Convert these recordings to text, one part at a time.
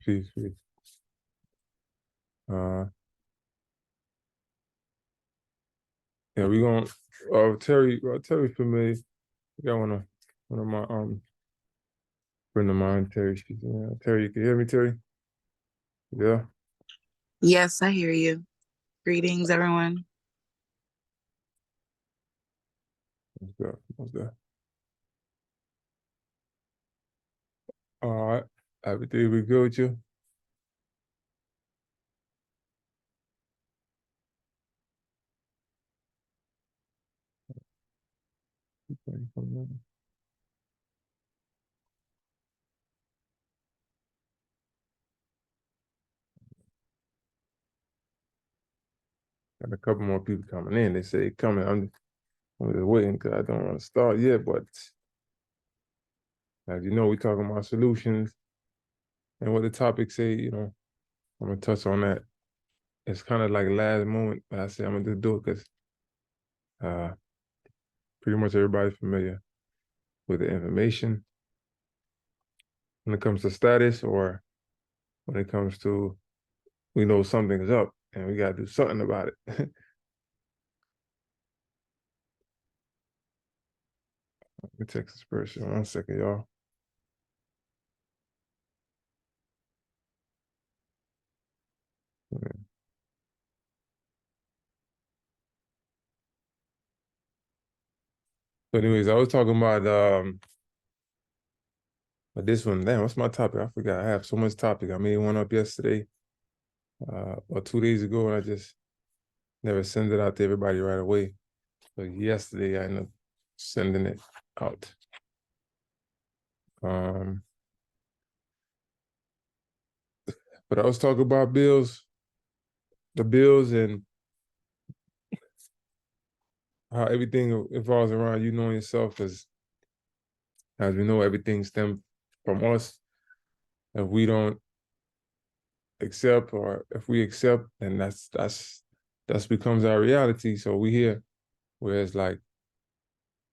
Peace. Yeah, we gonna Terry familiar. We got one of my friend of mine, Terry. Terry, you can hear me, Terry? Yeah. Yes, I hear you. Greetings, everyone. What's that? All right. Everything we good with you? Got a couple more people coming in. They say coming. I'm just waiting because I don't want to start yet. But as you know, we're talking about solutions and what the topic say. I'm gonna touch on that. It's kind of like last moment, but I say I'm gonna just do it because pretty much everybody's familiar with the information when it comes to status, or when it comes to we know something is up and we got to do something about it. Let me text this person 1 second, y'all. But anyways, I was talking about this one. Damn, what's my topic? I forgot. I have so much topic. I made one up yesterday or 2 days ago, and I just never send it out to everybody right away. So yesterday I ended up sending it out. But I was talking about the bills, and how everything evolves around you knowing yourself, because as we know, everything stems from us. If we don't accept, or if we accept, then that's becomes our reality. So we here. Whereas like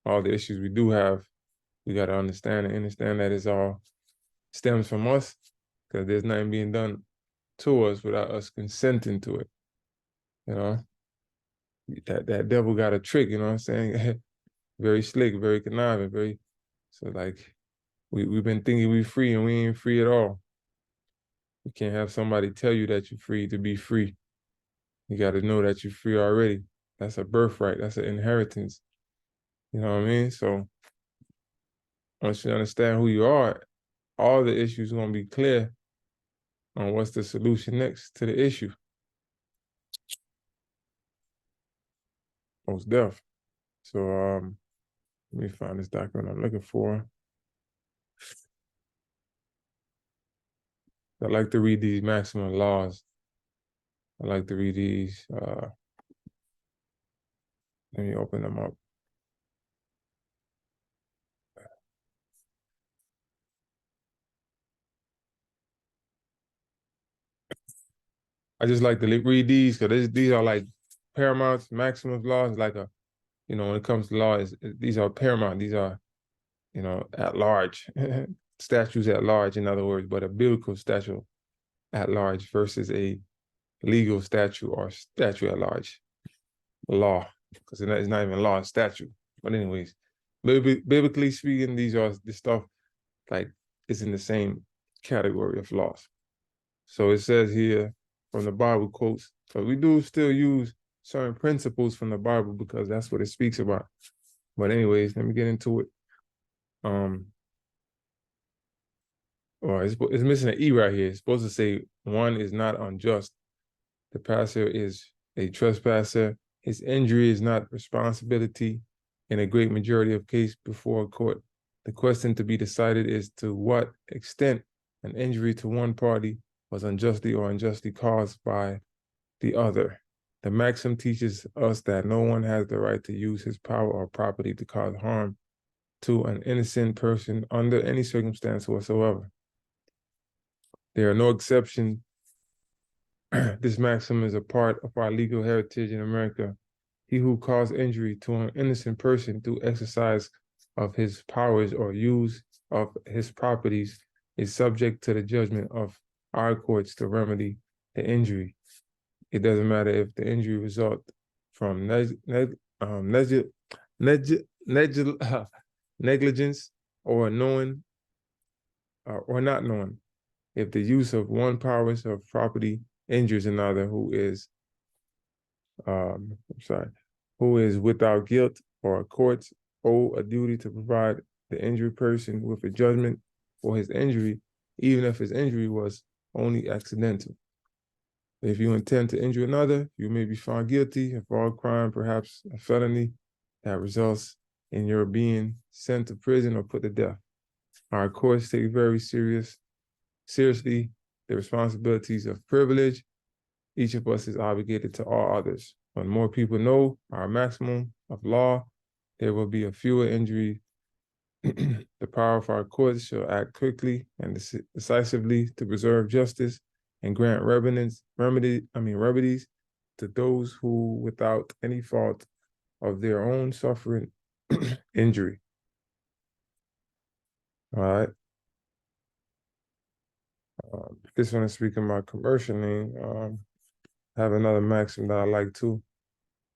all the issues we do have, we got to understand that it's all stems from us, because there's nothing being done to us without us consenting to it. That devil got a trick, you know what I'm saying? Very slick, very conniving, so like we've been thinking we free and we ain't free at all. You can't have somebody tell you that you're free to be free. You got to know that you're free already. That's a birthright. That's an inheritance. You know what I mean? So once you understand who you are, all the issues are going to be clear on what's the solution next to the issue. Most deaf. So let me find this document I'm looking for. I like to read these maximum laws. I like to read these. Let me open them up. I just like to read these because these are like paramount, maximum laws. Like when it comes to law, these are paramount. These are, at large, statutes at large, in other words, but a biblical statute at large versus a legal statute or statute at large law, because it's not even law, it's statute. But anyways, biblically speaking, this stuff like is in the same category of laws. So it says here from the Bible quotes, but we do still use certain principles from the Bible because that's what it speaks about. But anyways, let me get into it. It's missing an E right here. It's supposed to say one is not unjust. The passer is a trespasser. His injury is not responsibility in a great majority of cases before a court. The question to be decided is to what extent an injury to one party was unjustly or unjustly caused by the other. The maxim teaches us that no one has the right to use his power or property to cause harm to an innocent person under any circumstance whatsoever. There are no exceptions. This maxim is a part of our legal heritage in America. He who caused injury to an innocent person through exercise of his powers or use of his properties is subject to the judgment of our courts to remedy the injury. It doesn't matter if the injury result from negligence or knowing or not knowing. If the use of one power of property injures another who is without guilt, or courts owe a duty to provide the injured person with a judgment for his injury, even if his injury was only accidental. If you intend to injure another, you may be found guilty of all crime, perhaps a felony that results in your being sent to prison or put to death. Our courts take very seriously the responsibilities of privilege. Each of us is obligated to all others. When more people know our maximum of law, there will be a fewer injury. The power of our courts shall act quickly and decisively to preserve justice and grant remedies to those who, without any fault of their own, suffering injury. All right. This one is speaking about commercial name. I have another maxim that I like too.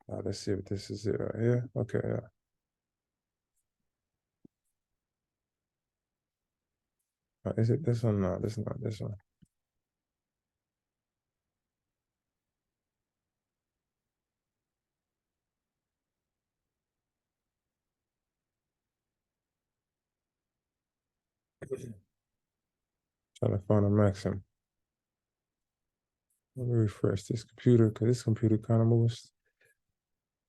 Let's see if this is it right here. Okay, yeah. Is it this one? No, this is not this one. Trying to find a maxim. Let me refresh this computer because this computer kind of moves.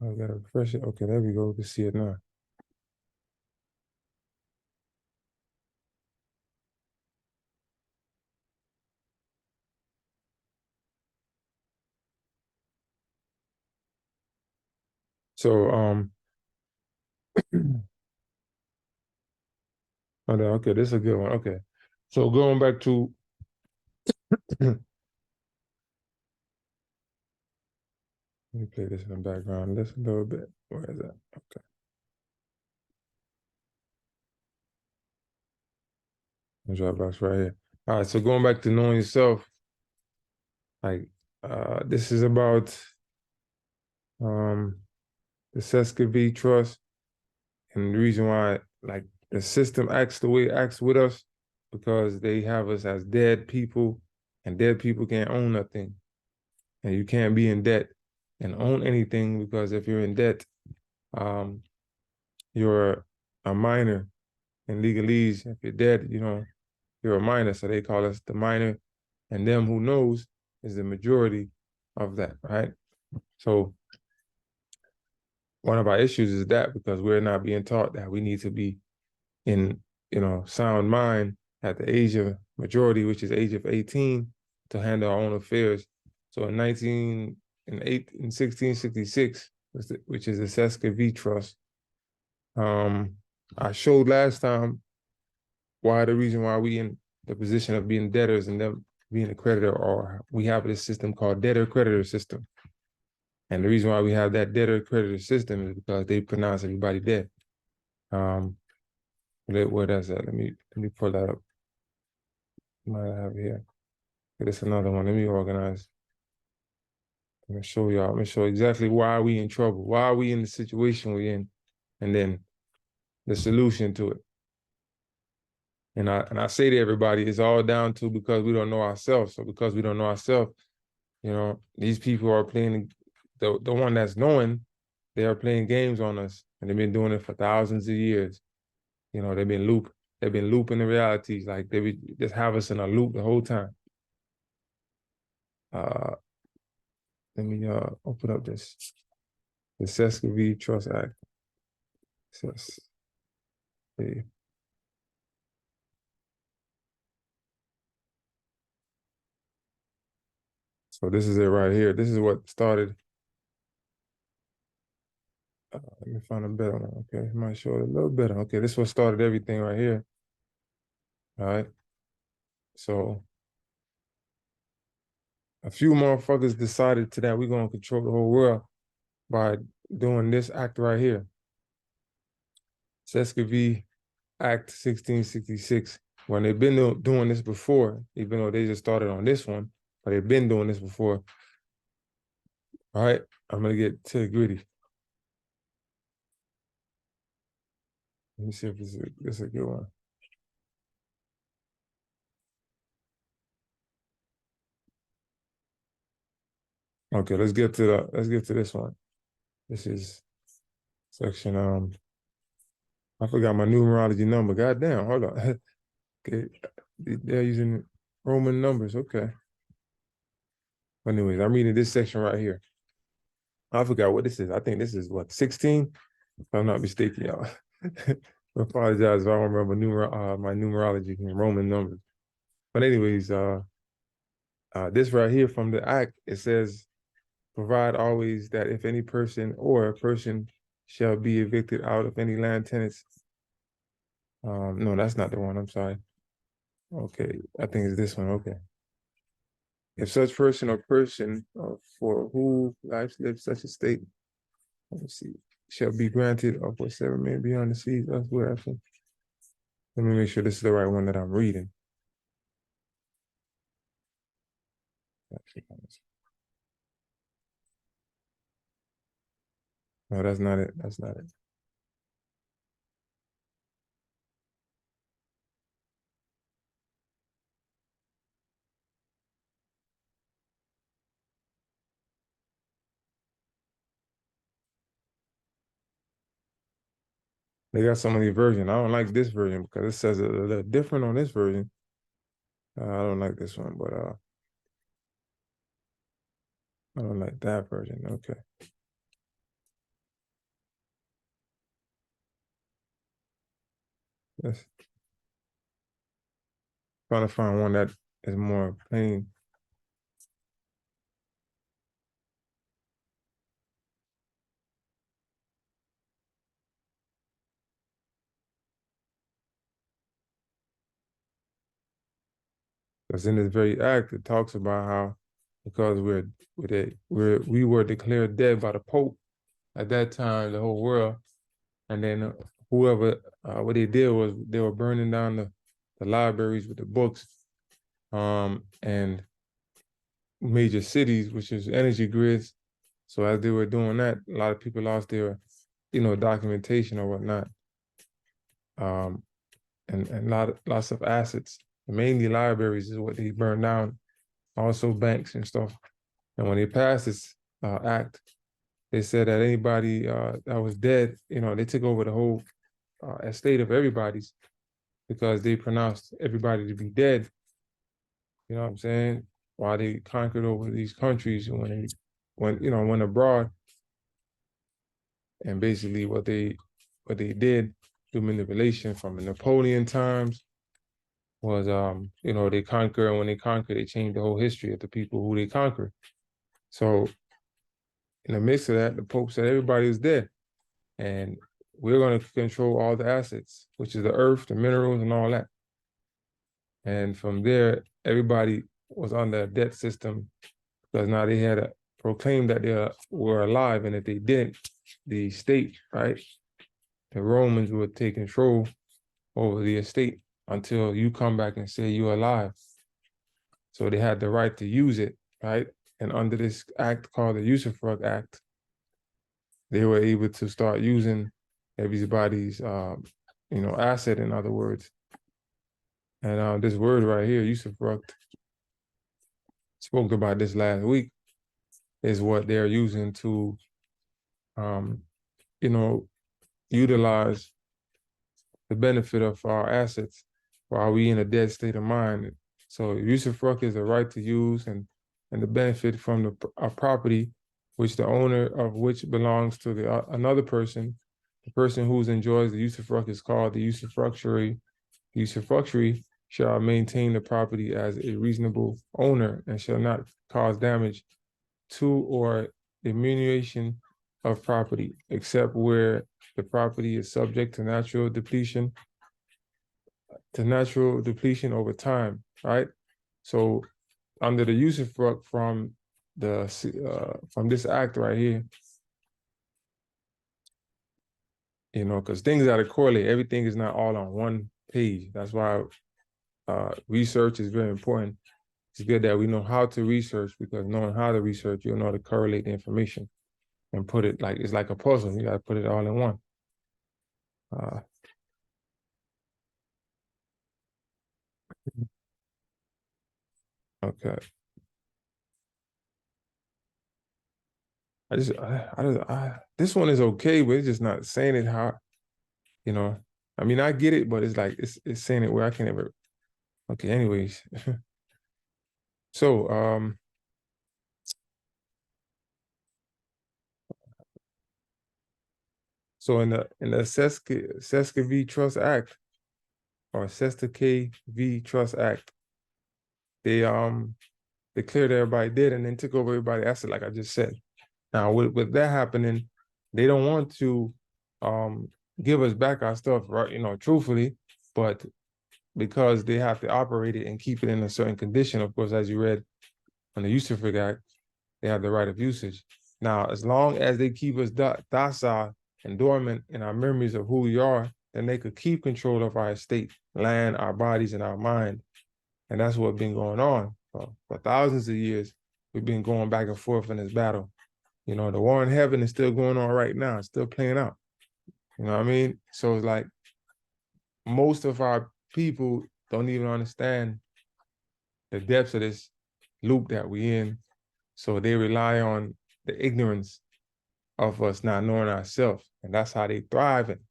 I gotta refresh it. Okay, there we go. We can see it now. So okay, this is a good one. Okay. So going back to let me play this in the background. Listen a little bit. Where is that? Okay. Dropbox right here. All right, so going back to knowing yourself, like this is about the Sesca Trust, and the reason why like the system acts the way it acts with us because they have us as dead people, and dead people can't own nothing, and you can't be in debt and own anything because if you're in debt, you're a minor in legalese. If you're dead, you're a minor, so they call us the minor, and them who knows is the majority of that, right? So one of our issues is that because we're not being taught that we need to be in, sound mind at the age of majority, which is age of 18, to handle our own affairs. So in 1666, which is the Sesca V Trust, I showed last time why the reason why we in the position of being debtors and them being a creditor, or we have this system called debtor-creditor system. And the reason why we have that debtor-creditor system is because they pronounce everybody dead. Where that's at? Let me pull that up. Might have it here. This another one. Let me organize. I'm gonna show y'all. I'm gonna show exactly why we in trouble, why we in the situation we're in, and then the solution to it. And I say to everybody, it's all down to because we don't know ourselves. So because we don't know ourselves, these people are playing the one that's knowing, they are playing games on us, and they've been doing it for thousands of years. They've been looping the realities, like they would just have us in a loop the whole time. Let me open up the Sesca V Trust Act. So this is it right here. This is what started. Let me find a better one. Okay, it might show it a little better. Okay, this is what started everything right here. All right. So a few motherfuckers decided that we're gonna control the whole world by doing this act right here. Sesca V Act 1666. when they've been doing this before, even though they just started on this one, but they've been doing this before. All right, I'm gonna get to the gritty. Let me see if this is a good one. Okay, let's get to this one. This is section I forgot my numerology number. God damn, hold on. Okay, they're using Roman numbers. Okay. But anyways, I'm reading this section right here. I forgot what this is. I think this is what 16, if I'm not mistaken, y'all. I apologize if I don't remember my numerology in Roman numbers. But anyways, this right here from the act, it says, provide always that if any person or a person shall be evicted out of any land tenants. No, that's not the one. I'm sorry. Okay, I think it's this one. Okay. If such person or person for who life lives such a state, let me see, shall be granted of whatsoever may be on the seas elsewhere. Let me make sure this is the right one that I'm reading. No, that's not it. That's not it. They got so many versions. I don't like this version because it says a little different on this version. I don't like this one, but I don't like that version. Okay. Yes. Trying to find one that is more plain. Because in this very act, it talks about how because we were declared dead by the Pope at that time, the whole world, and then whoever what they did was they were burning down the libraries with the books, and major cities, which is energy grids. So as they were doing that, a lot of people lost their, documentation or whatnot, and lots of assets. Mainly libraries is what they burned down, also banks and stuff. And when they passed this act, they said that anybody that was dead, they took over the whole estate of everybody's because they pronounced everybody to be dead. You know what I'm saying? While they conquered over these countries and went abroad, and basically what they did through manipulation from the Napoleon times was they conquer, and when they conquer, they change the whole history of the people who they conquered. So in the midst of that, the Pope said everybody is dead, and we're going to control all the assets, which is the earth, the minerals, and all that. And from there, everybody was on the debt system because now they had to proclaim that they were alive, and if they didn't, the state, right, the Romans would take control over the estate until you come back and say you're alive. So they had the right to use it, right? And under this act called the Usufruct Act, they were able to start using everybody's, asset, in other words. And this word right here, usufruct, spoke about this last week, is what they're using to, utilize the benefit of our assets while we in a dead state of mind. So usufruct is the right to use and the benefit from a property which the owner of which belongs to another person. The person who enjoys the usufruct is called the usufructuary. The usufructuary shall maintain the property as a reasonable owner and shall not cause damage to or diminution of property, except where the property is subject to natural depletion over time, right? So under the usufruct from this act right here, because things got to correlate. Everything is not all on one page. That's why research is very important. It's good that we know how to research, because knowing how to research, you'll know how to correlate the information and put it like, it's like a puzzle. You got to put it all in one. Okay. This one is okay, but it's just not saying it how, you know. I mean, I get it, but it's like, it's saying it where I can never. Okay, anyways. So, in the Seska v. Trust Act, or Sesta K v. Trust Act, they declared everybody dead and then took over everybody asset, like I just said. Now, with that happening, they don't want to give us back our stuff, right? Truthfully, but because they have to operate it and keep it in a certain condition, of course, as you read on the Usufruct Act, they have the right of usage. Now, as long as they keep us docile and dormant in our memories of who we are, then they could keep control of our estate, land, our bodies, and our mind. And that's what's been going on for thousands of years. We've been going back and forth in this battle. The war in heaven is still going on right now. It's still playing out. You know what I mean? So it's like most of our people don't even understand the depths of this loop that we in. So they rely on the ignorance of us not knowing ourselves. And that's how they thriving.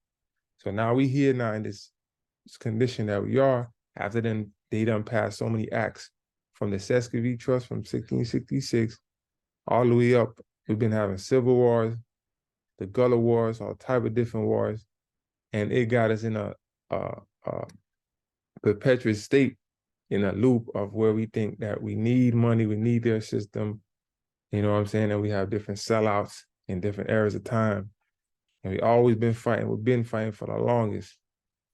So now we here now in this condition that we are, after then they done passed so many acts from the Seska v. Trust from 1666 all the way up. We've been having civil wars, the Gullah Wars, all type of different wars. And it got us in a perpetuous state, in a loop of where we think that we need money, we need their system, you know what I'm saying? And we have different sellouts in different eras of time. And we always been fighting. We've been fighting for the longest.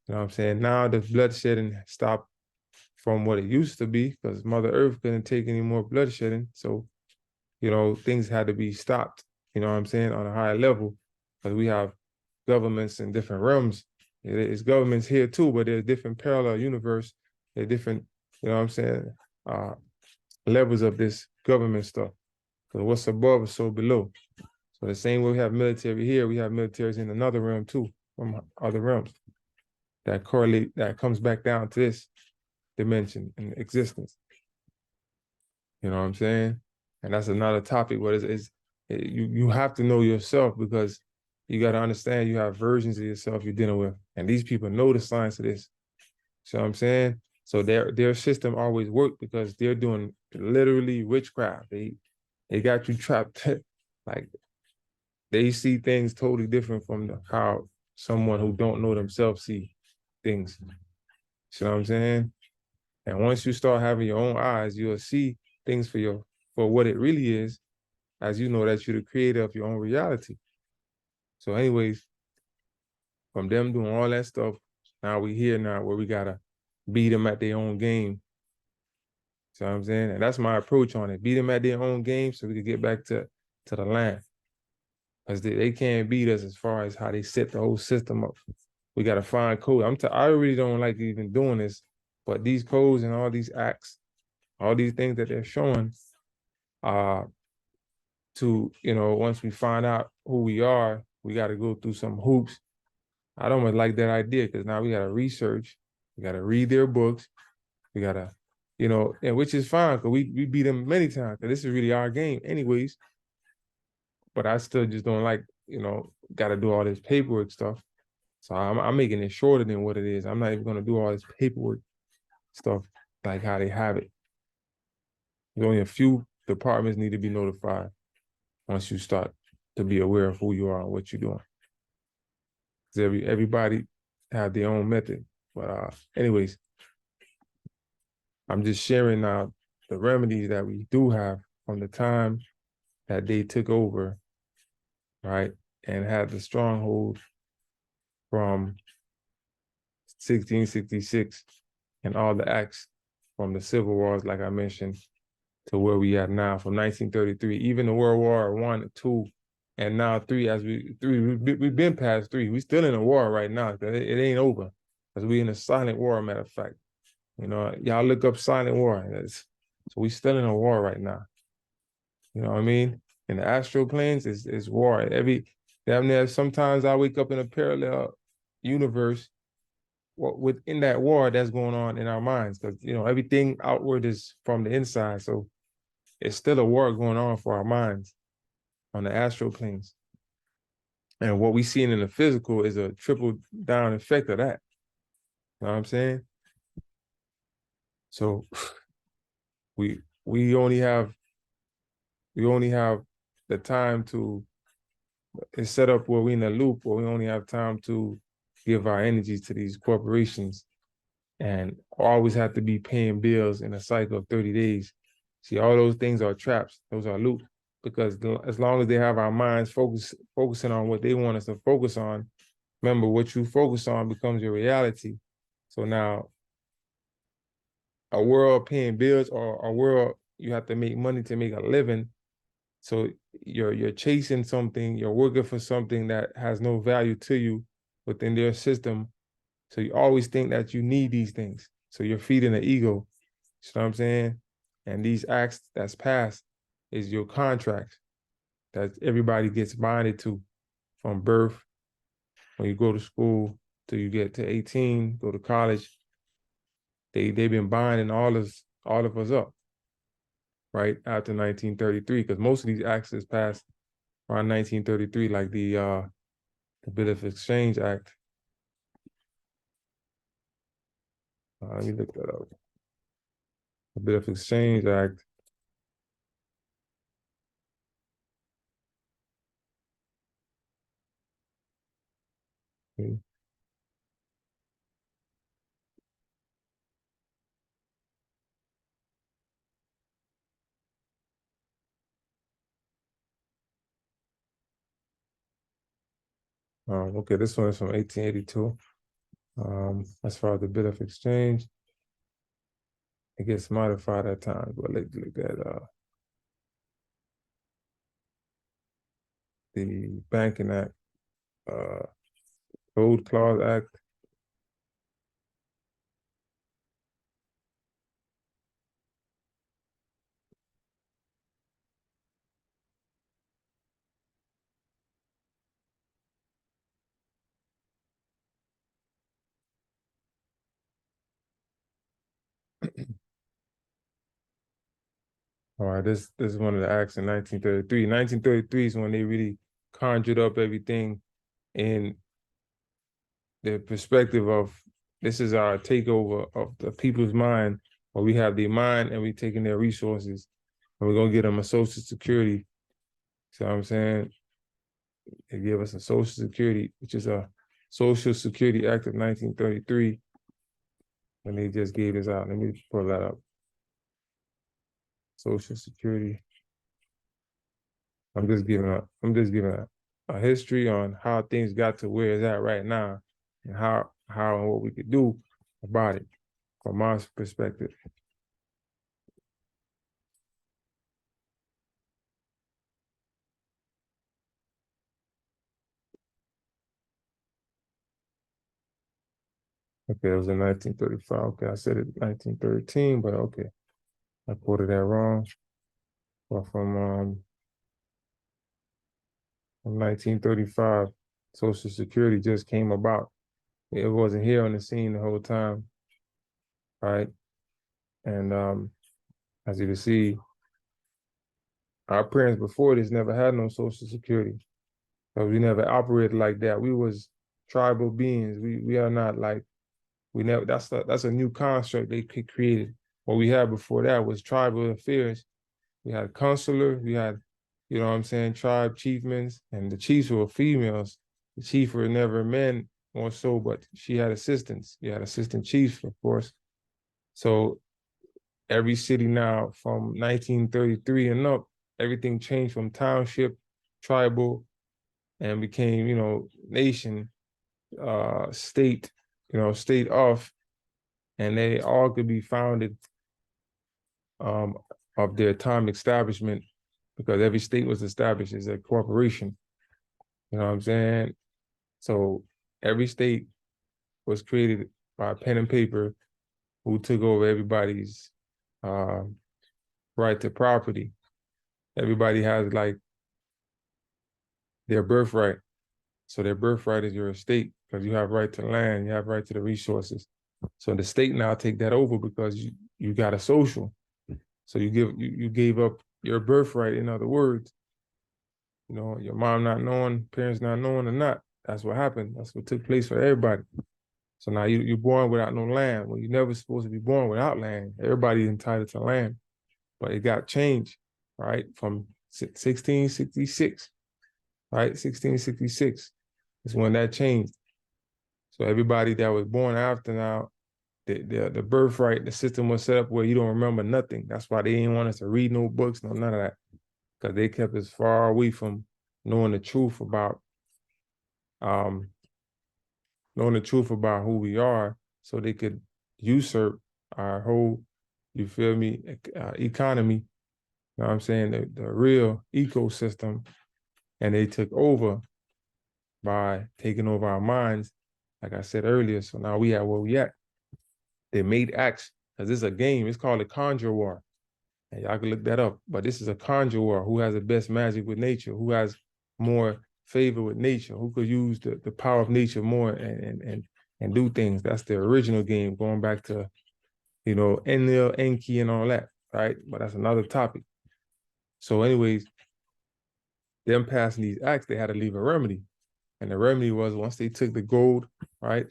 You know what I'm saying? Now the bloodshedding stopped from what it used to be, because Mother Earth couldn't take any more bloodshedding. So, things had to be stopped, you know what I'm saying, on a higher level, because we have governments in different realms. It's governments here too, but there's different parallel universe. There's different, you know what I'm saying, levels of this government stuff. Because what's above is so below. So the same way we have military here, we have militaries in another realm too, from other realms that correlate, that comes back down to this dimension and existence. You know what I'm saying? And that's another topic. What you have to know yourself, because you got to understand you have versions of yourself you're dealing with. And these people know the science of this. See what I'm saying? So their system always worked because they're doing literally witchcraft. They got you trapped. Like, they see things totally different from how someone who don't know themselves see things. See what I'm saying? And once you start having your own eyes, you'll see things for what it really is, as you know that you're the creator of your own reality. So anyways, from them doing all that stuff, now we here now where we gotta beat them at their own game. See what I'm saying? And that's my approach on it. Beat them at their own game so we can get back to the land. Because they can't beat us as far as how they set the whole system up. We got to find code. I really don't like even doing this, but these codes and all these acts, all these things that they're showing, once we find out who we are, we got to go through some hoops. I don't really like that idea, because now we got to research, we got to read their books, we got to, and which is fine, because we beat them many times, because this is really our game anyways. But I still just don't like, got to do all this paperwork stuff. So I'm making it shorter than what it is. I'm not even going to do all this paperwork stuff like how they have it. There's only a few departments need to be notified once you start to be aware of who you are and what you're doing. Because everybody have their own method. But anyways, I'm just sharing now the remedies that we do have from the time that they took over, right, and had the stronghold from 1666 and all the acts from the civil wars, like I mentioned, to where we at now from 1933, even the World War I, II, and now we've been past III. We still in a war right now. It ain't over, because we in a silent war, matter of fact. You know, y'all look up silent war. So we still in a war right now. You know what I mean? In the astral planes, is war. Damn near, sometimes I wake up in a parallel universe within that war that's going on in our minds. Because, you know, everything outward is from the inside. So it's still a war going on for our minds on the astral planes. And what we see in the physical is a triple down effect of that. You know what I'm saying? So we we only have the time to, it's set up where we're in a loop where we only have time to give our energy to these corporations and always have to be paying bills in a cycle of 30 days. See, all those things are traps. Those are loops. Because as long as they have our minds focusing on what they want us to focus on, remember, what you focus on becomes your reality. So now, a world paying bills, or a world you have to make money to make a living. So you're chasing something, you're working for something that has no value to you within their system. So you always think that you need these things. So you're feeding the ego. You know what I'm saying? And these acts that's passed is your contract that everybody gets bonded to from birth, when you go to school, till you get to 18, go to college. They've been binding all of us up, right, after 1933, because most of these acts is passed around 1933, like the Bill of Exchange Act. Let me look that up. The Bill of Exchange Act. Okay. Okay, this one is from 1882. As far as the Bill of Exchange, it gets modified at times, but let's look at the Banking Act, Code Clause Act. All right, this is one of the acts in 1933. 1933 is when they really conjured up everything in the perspective of, this is our takeover of the people's mind, where we have their mind and we taking their resources, and we're gonna get them a social security. See what I'm saying? They give us a social security, which is a Social Security Act of 1933, when they just gave this out. Let me pull that up. Social Security. I'm just giving a history on how things got to where it's at right now, and how and what we could do about it from my perspective. Okay, it was in 1935. Okay, I said it 1913, but okay, I quoted that wrong. But from 1935, Social Security just came about. It wasn't here on the scene the whole time, right? And as you can see, our parents before this never had no Social Security, because we never operated like that. We was tribal beings. We are not like, we never. That's a new construct they created. What we had before that was tribal affairs. We had consular. We had, you know what I'm saying, tribe chiefmen, and the chiefs were females. The chief were never men, more so, but she had assistants. You had assistant chiefs, of course. So every city now from 1933 and up, everything changed from township, tribal, and became, you know, nation, state, you know, state of, and they all could be founded um, of their atomic establishment, because every state was established as a corporation. You know what I'm saying? So every state was created by pen and paper, who took over everybody's right to property. Everybody has like their birthright. So their birthright is your estate because you have right to land, you have right to the resources. So the state now take that over because you got a social. So you gave up your birthright, in other words. You know, your mom not knowing, parents not knowing or not. That's what happened. That's what took place for everybody. So now you're born without no land. Well, you're never supposed to be born without land. Everybody's entitled to land. But it got changed, right? From 1666, right? 1666 is when that changed. So everybody that was born after now, the birthright, the system was set up where you don't remember nothing. That's why they didn't want us to read no books, none of that. Because they kept us far away from knowing the truth about who we are, so they could usurp our whole, you feel me, economy. You know what I'm saying? The real ecosystem. And they took over by taking over our minds, like I said earlier. So now we at where we at. They made acts, because this is a game. It's called a conjure war. And y'all can look that up. But this is a conjure war. Who has the best magic with nature? Who has more favor with nature? Who could use the power of nature more and do things? That's the original game, going back to, you know, Enlil, Enki, and all that, right? But that's another topic. So anyways, them passing these acts, they had to leave a remedy. And the remedy was, once they took the gold, right?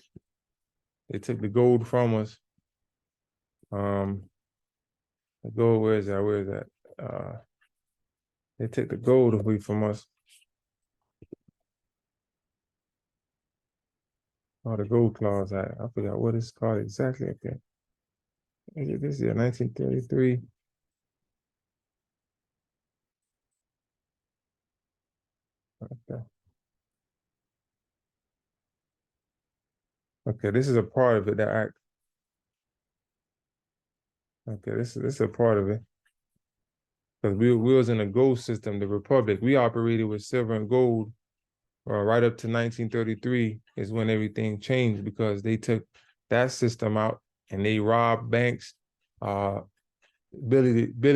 They took the gold from us. The gold, where is that? Where is that? They took the gold away from us. Oh, the gold clause. I forgot what it's called exactly. Okay. This is 1933. Okay. Okay, this is a part of it, that act. Okay, this is a part of it. Because we was in a gold system, the Republic. We operated with silver and gold right up to 1933 is when everything changed, because they took that system out and they robbed banks. Billy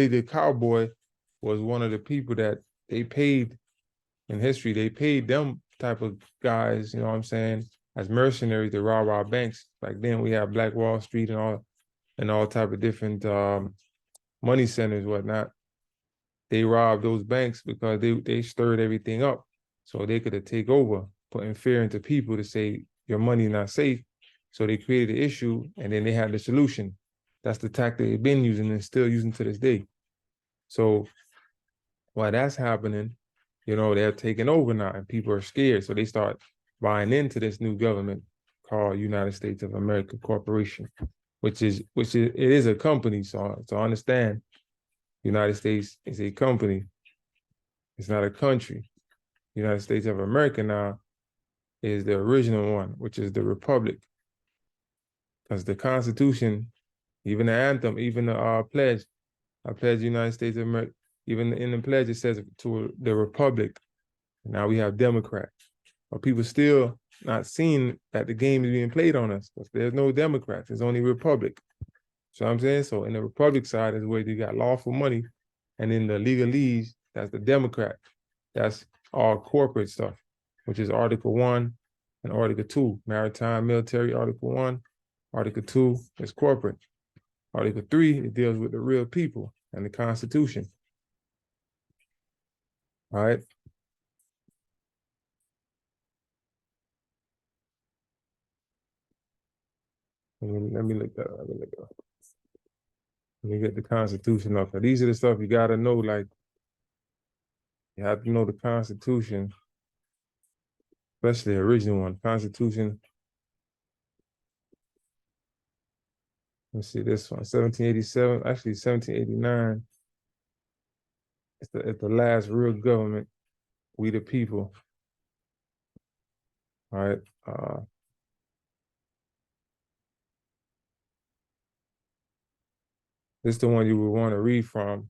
the Cowboy was one of the people that they paid in history. They paid them type of guys, you know what I'm saying, as mercenaries to rob our banks. Back then we had Black Wall Street and all type of different money centers, whatnot. They robbed those banks because they stirred everything up so they could take over, putting fear into people to say your money not safe. So they created the issue, and then they had the solution. That's the tactic they've been using and still using to this day. So while that's happening, you know, they're taking over now and people are scared. So they start buying into this new government called United States of America Corporation, which is it is a company. So understand, United States is a company. It's not a country. United States of America now is the original one, which is the Republic. Because the Constitution, even the anthem, even the pledge, I pledge the United States of America, even in the pledge, it says to the Republic. Now we have Democrats. But people still not seeing that the game is being played on us. There's no Democrats, there's only Republic. So I'm saying, so in the Republic side is where you got lawful money, and in the legalese, that's the Democrat. That's all corporate stuff, which is Article 1 and Article 2, maritime, military, Article 1. Article 2 is corporate. Article 3, it deals with the real people and the Constitution. All right. Let me look that up. Let me get the Constitution up. These are the stuff you gotta know. Like, you have to know the Constitution, especially the original one. Constitution. Let's see this one, 1787. Actually, 1789. It's the last real government. We the people. All right. This is the one you would want to read from,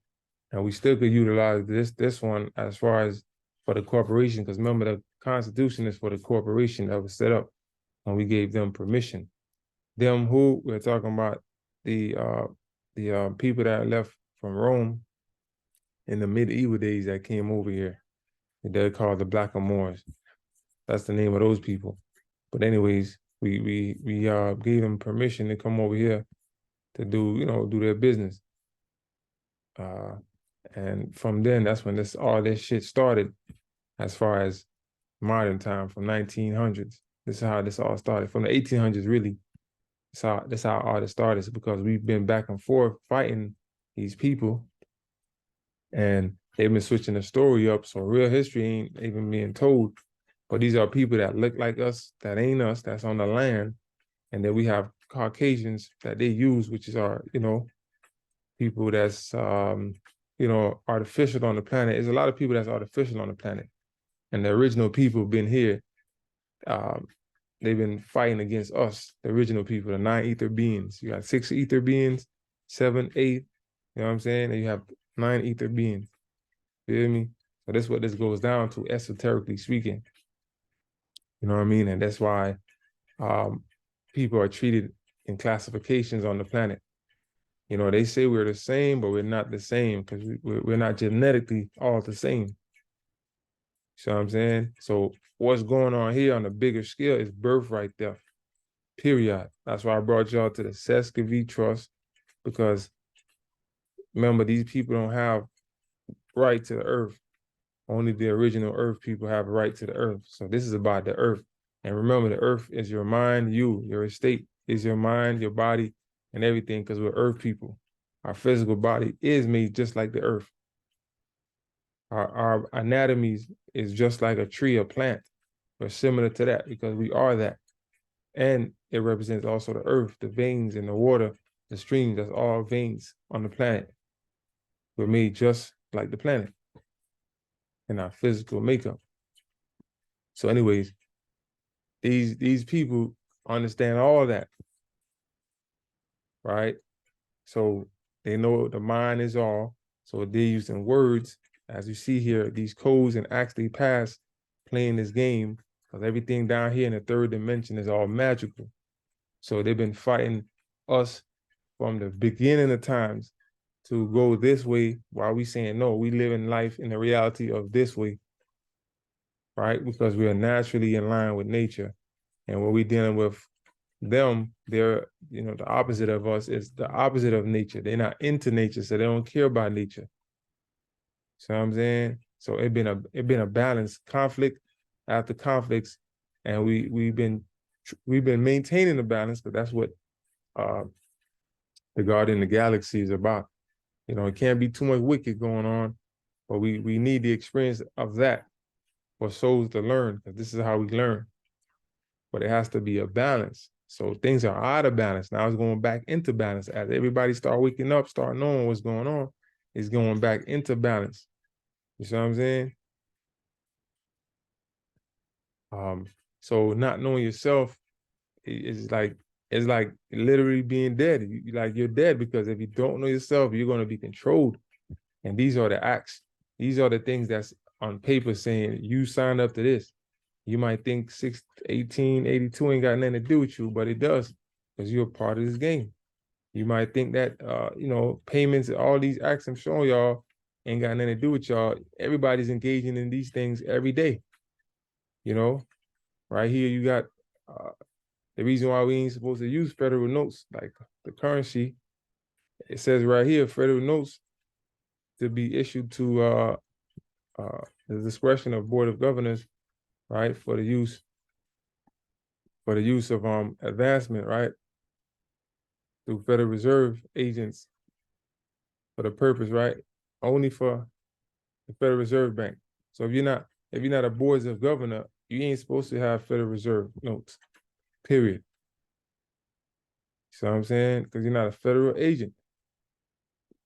and we still could utilize this one as far as for the corporation, because remember, the Constitution is for the corporation that was set up when we gave them permission. Them who we're talking about, the people that left from Rome in the medieval days that came over here. They're called the Blackamoors. That's the name of those people. But anyways, we gave them permission to come over here to do their business. And from then, that's when all this shit started, as far as modern time, from 1900s. This is how this all started. From the 1800s, really. That's how all this started, because we've been back and forth fighting these people, and they've been switching the story up, so real history ain't even being told. But these are people that look like us, that ain't us, that's on the land. And then we have Caucasians that they use, which is our, people that's, artificial on the planet. There's a lot of people that's artificial on the planet. And the original people have been here. They've been fighting against us, the original people, the 9 ether beings. You got 6 ether beings, 7, 8, you know what I'm saying? And you have 9 ether beings. You feel me? So that's what this goes down to, esoterically speaking. You know what I mean? And that's why people are treated in classifications on the planet. They say we're the same, but we're not the same, because we're not genetically all the same. You know what I'm saying? So what's going on here on a bigger scale is birthright theft, period. That's why I brought y'all to the Sesquiv Trust, because remember, these people don't have right to the earth. Only the original earth people have a right to the earth. So this is about the earth. And remember, the earth is your mind, your estate is your mind, your body, and everything, because we're earth people. Our physical body is made just like the earth. Our anatomies is just like a tree, a plant. We're similar to that because we are that. And it represents also the earth, the veins and the water, the streams. That's all veins on the planet. We're made just like the planet in our physical makeup. So anyways, these people understand all that, right? So they know the mind is all. So they're using words, as you see here, these codes and actually pass playing this game, because everything down here in the 3rd dimension is all magical. So they've been fighting us from the beginning of times to go this way, while we saying, no, we live in life in the reality of this way, right? Because we are naturally in line with nature. And when we're dealing with them, they're, the opposite of us is the opposite of nature. They're not into nature, so they don't care about nature. See what I'm saying? So it's been a balance, conflict after conflicts, and we've been maintaining the balance, but that's what the God in the Galaxy is about. It can't be too much wicked going on, but we need the experience of that for souls to learn, because this is how we learn. But it has to be a balance. So things are out of balance. Now it's going back into balance. As everybody start waking up, start knowing what's going on, it's going back into balance. You see what I'm saying? So not knowing yourself is like, it's like literally being dead. You're dead, because if you don't know yourself, you're going to be controlled. And these are the acts. These are the things that's on paper saying you signed up to this. You might think 1882 ain't got nothing to do with you, but it does, because you're a part of this game. You might think that, payments, all these acts I'm showing y'all ain't got nothing to do with y'all. Everybody's engaging in these things every day. Right here, you got the reason why we ain't supposed to use federal notes, like the currency. It says right here, federal notes to be issued to the discretion of Board of Governors, right, for the use of advancement, right, through Federal Reserve agents for the purpose, right, only for the Federal Reserve Bank. So if you're not a Board of Governor, you ain't supposed to have Federal Reserve notes, period. You know what I'm saying? Because you're not a federal agent.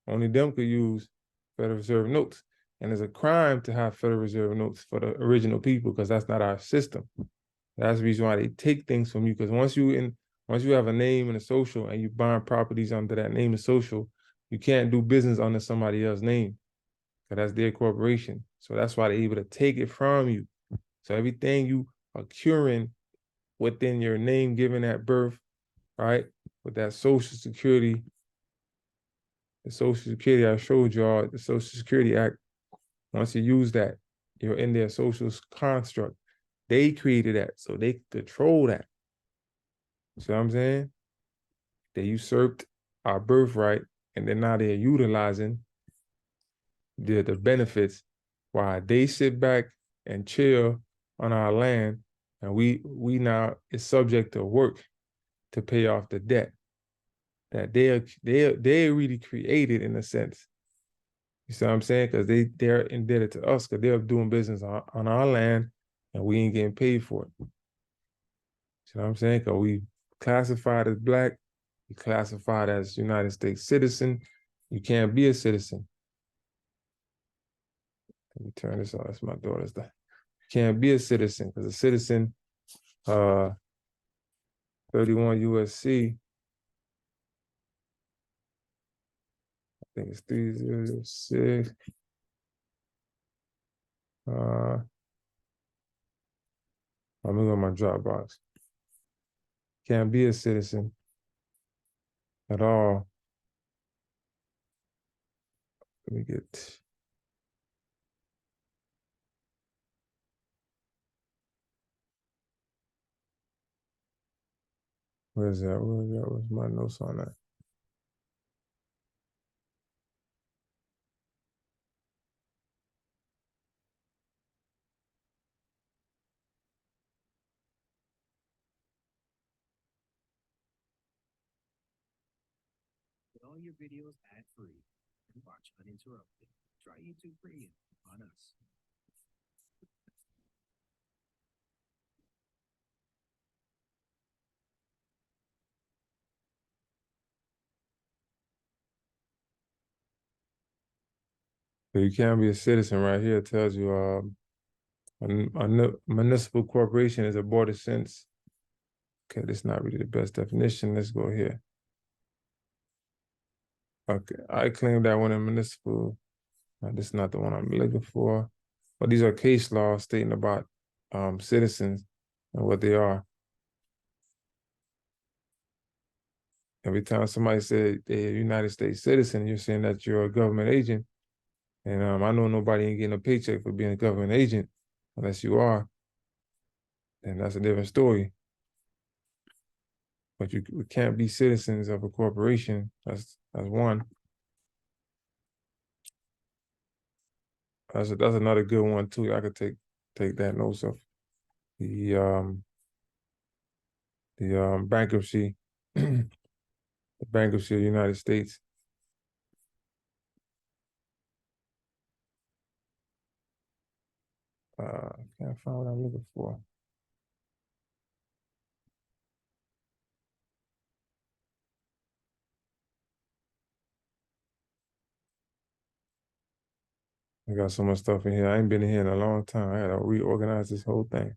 Only them could use Federal Reserve notes. And it's a crime to have Federal Reserve notes for the original people, because that's not our system. That's the reason why they take things from you, because once you have a name and a social, and you buying properties under that name and social, you can't do business under somebody else's name, because that's their corporation. So that's why they're able to take it from you. So everything you are curing within your name given at birth, right, with that social security The Social Security, I showed y'all the Social Security Act. Once you use that, you're in their social construct. They created that, so they control that. See what I'm saying? They usurped our birthright, and then now they're utilizing the benefits while they sit back and chill on our land, and we now is subject to work to pay off the debt that they really created in a sense. You see what I'm saying? Because they're indebted to us because they're doing business on our land and we ain't getting paid for it. See what I'm saying? Because we classified as black, we classified as United States citizen. You can't be a citizen. Let me turn this on. That's my daughter's thing. Can't be a citizen because a citizen, 31 USC, I think it's 306. I'm gonna go to my Dropbox. Can't be a citizen at all. Let me get. Where's that? Where's that? Where's my notes on that? Get all your videos ad-free and watch uninterrupted. Try YouTube Premium on us. So you can't be a citizen right here. It tells you a municipal corporation is a board of sense. Okay, that's not really the best definition. Let's go here. Okay, I claim that one in municipal. This is not the one I'm looking for. But these are case laws stating about citizens and what they are. Every time somebody says they're a United States citizen, you're saying that you're a government agent. And I know nobody ain't getting a paycheck for being a government agent unless you are. And that's a different story. But we can't be citizens of a corporation. That's one. That's another good one too. I could take that notes of the bankruptcy, the bankruptcy of the United States. Can't find what I'm looking for. I got so much stuff in here. I ain't been in here in a long time. I gotta reorganize this whole thing.